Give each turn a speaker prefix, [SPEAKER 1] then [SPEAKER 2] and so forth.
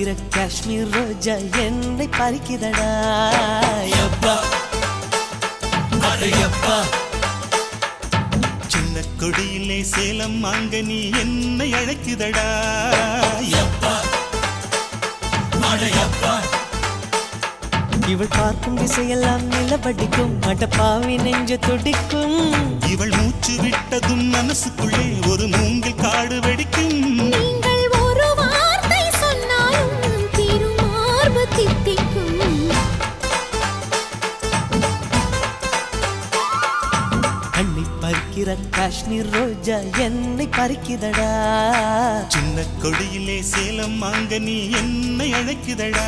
[SPEAKER 1] பறிக்கிற காஷ்மீர் ரோஜா என்னை பறிக்குதடா யப்பா அடையப்பா சின்ன கொடியிலே சேலம் மாங்கனி என்னை அழைக்குதடா யப்பா அடையப்பா இவள் பார்க்கும் திசையெல்லாம் நிலப்படிக்கும் அடப்பாவி நெஞ்சு துடிக்கும் இவள் மூச்சு விட்டதும் மனசுக்குள்ளே ஒரு மூங்கில் காடு வெடிக்கும்
[SPEAKER 2] நீங்கள் ஒரு வார்த்தை சொன்னாலும் திருமார்பு தித்திக்கும்
[SPEAKER 1] அன்னை பறிக்கிற காஷ்மீர் ரோஜா என்னை பறிக்குதடா சின்ன கொடியிலே சேலம் மாங்கனி என்னை அழைக்குதடா